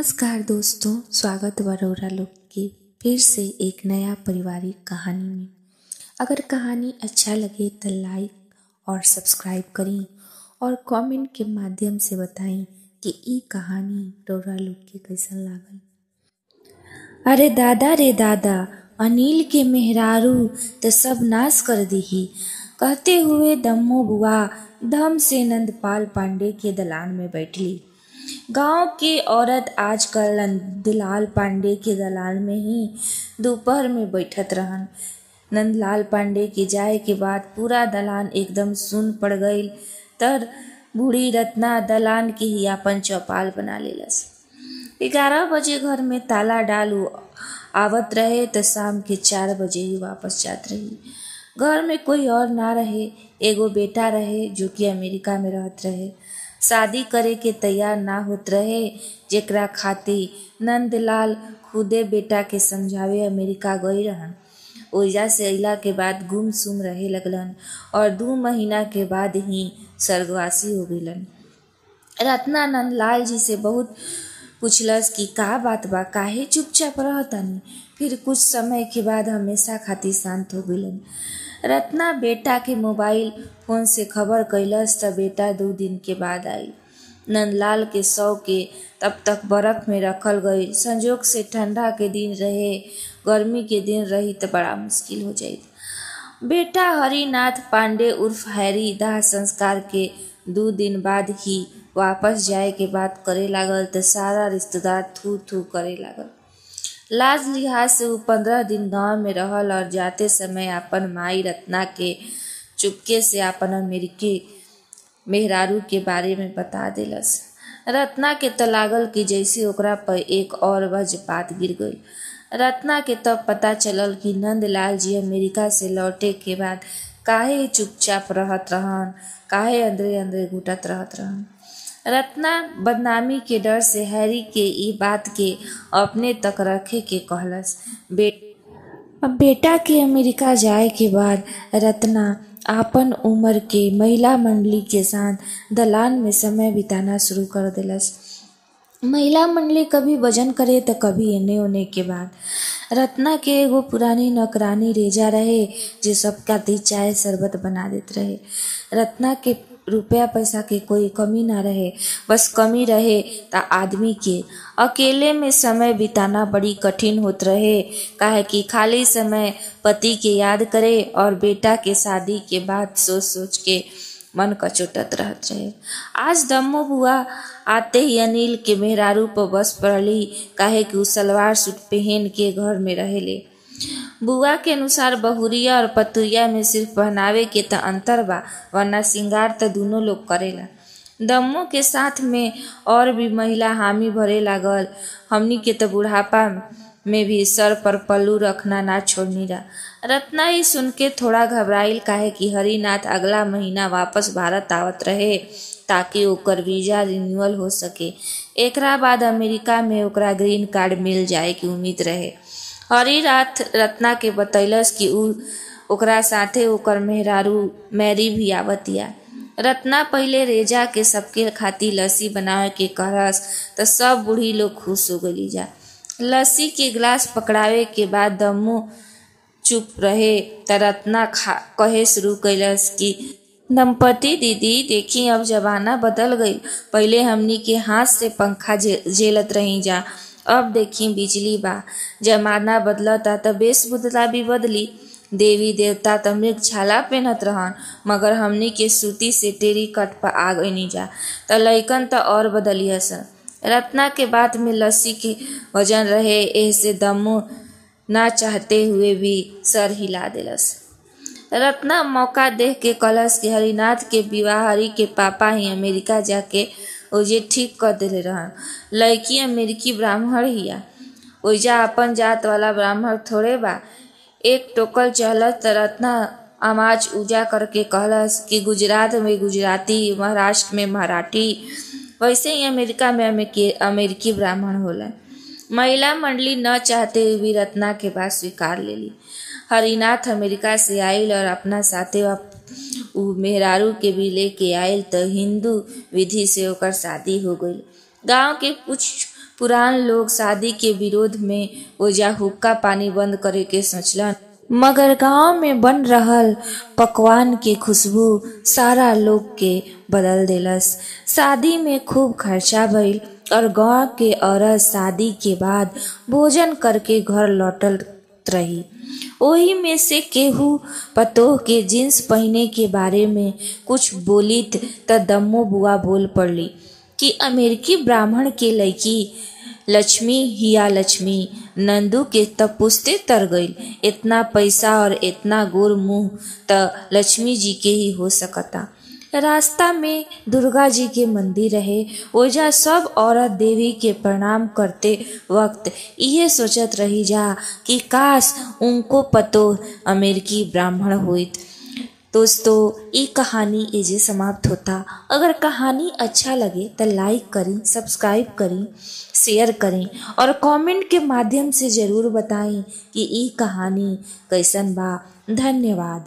नमस्कार दोस्तों, स्वागत बरौरा लोग की फिर से एक नया पारिवारिक कहानी में। अगर कहानी अच्छा लगे तो लाइक और सब्सक्राइब करें और कमेंट के माध्यम से बताएं कि ये कहानी रौरा लोग के कैसा लागल। अरे दादा रे दादा, अनिल के मेहरारू तो सब नाश कर दीही, कहते हुए दम्मो बुआ धम से नंदपाल पांडे के दलान में बैठली। गांव की औरत आजकल नंदलाल पांडे के दलान में ही दोपहर में बैठत रहन। नंदलाल पांडे के जाए के बाद पूरा दलान एकदम सुन पड़ गई। तर बूढ़ी रत्ना दलान के ही अपन चौपाल बना लेलस। 11 बजे घर में ताला डालू आवत रहे तो शाम के 4 बजे ही वापस जात रही। घर में कोई और ना रहे, एगो बेटा रहे जो कि अमेरिका में रहत रहे। शादी करे के तैयार ना होत रहे, जेकरा खातिर नंदलाल खुदे बेटा के समझावे अमेरिका गई रहन। ओइजा से अइला के बाद गुमसुम रहे लगलन और 2 महीना के बाद ही स्वर्गवासी हो गइलन। रत्ना नंदलाल जी से बहुत पूछलस कि का बात बा, काहे चुपचाप रहतानी। फिर कुछ समय के बाद हमेशा खातिर शांत हो गइलन। रत्ना बेटा के मोबाइल फोन से खबर कैलस त बेटा 2 दिन के बाद आई। नंदलाल के शव के तब तक बर्फ में रखल गई। संजोग से ठंडा के दिन रहे, गर्मी के दिन रही तो बड़ा मुश्किल हो जाई। बेटा हरिनाथ पांडे उर्फ हैरी दाह संस्कार के 2 दिन बाद ही वापस जाए के बात करे लागल तो सारा रिश्तेदार थू थू करे लागल। लाज लिहाज से वो 15 दिन गांव में रहल और जाते समय अपन माई रत्ना के चुपके से अपन अमेरिकी मेहरारू के बारे में बता देलस। रत्ना के तो लागल कि जैसे ओकरा पर एक और वज्रपात गिर गई। रत्ना के तब पता चलल कि नंदलाल जी अमेरिका से लौटे के बाद काहे चुपचाप रहत रहन, काहे अंदरे अंदरे घुटत रहत रहन। रत्ना बदनामी के डर से हैरी के ई बात के अपने तक रखे के कहलस। बेटा के अमेरिका जाए के बाद रत्ना आपन उम्र के महिला मंडली के साथ दलान में समय बिताना शुरू कर देलस। महिला मंडली कभी भजन करे तो कभी एने ओने के बाद। रत्ना के एगो पुरानी नौकरानी रेजा रहे जो सबका दी चाय शरबत बना देत रहे। रत्ना के रुपया पैसा के कोई कमी ना रहे, बस कमी रहे ता आदमी के। अकेले में समय बिताना बड़ी कठिन होत रहे, काहे कि खाली समय पति के याद करे और बेटा के शादी के बाद सोच सोच के मन कचोटत रहत रहे। आज दम्मो बुआ आते ही अनिल के मेहरारू पर बस पड़ली, काहे कि उ सलवार सूट पहन के घर में रहेले। बुआ के अनुसार बहुरिया और पतुरिया में सिर्फ पहनावे के त अंतर बा, वरना सिंगार त दोनों लोग करेला। दम्मो के साथ में और भी महिला हामी भरे लागल। हमनी के तो बुढ़ापा में भी सर पर पल्लू रखना ना छोड़नी रा। रत्ना ही सुन के थोड़ा घबराइल, काहे कि हरिनाथ अगला महीना वापस भारत आवत रहे ताकि ओकर वीजा रिन्यूअल हो सके। एकरा बाद अमेरिका में ओकरा ग्रीन कार्ड मिल जाए की उम्मीद रहे। हरिनाथ रत्ना के बतैलस कि ओकरा साथे ओकर मेहरारू मैरी भी आवतिया। रत्ना पहले रेजा के सबके खातिर लस्सी बनावे के कहलस तो सब बूढ़ी लोग खुश हो गई जा। लस्सी के गिलास पकड़ावे के बाद दम्मू चुप रहे त रत्ना कहे शुरू कैलस कि दंपति दीदी देखी, अब जमाना बदल गई। पहले हमनी के हाथ से पंखा झेलत रही जा, अब देखी बिजली बा। जमाना बदलता त वेशभूषा भी बदली। देवी देवता त मृग छाला पहनत रहन, मगर हमनी के सूती से टेरी कट पर आ गई जा। त लइकन त और बदलिया सन। रत्ना के बात में लस्सी के वजन रहे, ऐसे दम्मू ना चाहते हुए भी सर हिला देलस। रत्ना मौका देख के कहलस कि हरिनाथ के विवाह हरि के पापा ही अमेरिका जाके ओजे ठीक कर देले रहन। लड़की अमेरिकी ब्राह्मण हिया, ओइजा अपन जात वाला ब्राह्मण थोड़े बा। एक टोकल चहलस त रत्ना आवाज ऊंचा करके कहलस कि गुजरात में गुजराती, महाराष्ट्र में मराठी, वैसे ही अमेरिका में अमेरिकी ब्राह्मण होला। महिला मंडली न चाहते हुए भी रत्ना के बात स्वीकार लेली। हरिनाथ अमेरिका से आइल और अपना साथे मेहरारू के भी लेके आइल तो हिंदू विधि से ओकर शादी हो गई। गांव के कुछ पुरान लोग शादी के विरोध में ओजा हुक्का पानी बंद करे के सोचलन, मगर गांव में बन रहल पकवान के खुशबू सारा लोग के बदल देलस। शादी में खूब खर्चा भइल और गांव के औरत शादी के बाद भोजन करके घर लौटल रही। ओही में से केहू पतोह के जींस पहने के बारे में कुछ बोलित त दम्मो बुआ बोल पड़ली कि अमेरिकी ब्राह्मण के लड़की लक्ष्मी हिया लक्ष्मी। नंदू के तब पुछते तर गईल, इतना पैसा और इतना गोर मुंह त लक्ष्मी जी के ही हो सकता। रास्ता में दुर्गा जी के मंदिर रहे, ओजा सब औरत देवी के प्रणाम करते वक्त ये सोचत रही जा कि काश उनको पतो अमेरिकी ब्राह्मण होइत। दोस्तों, ये कहानी एजे समाप्त होता। अगर कहानी अच्छा लगे तो लाइक करें, सब्सक्राइब करें, शेयर करें और कमेंट के माध्यम से ज़रूर बताएं कि ये कहानी कैसन बा। धन्यवाद।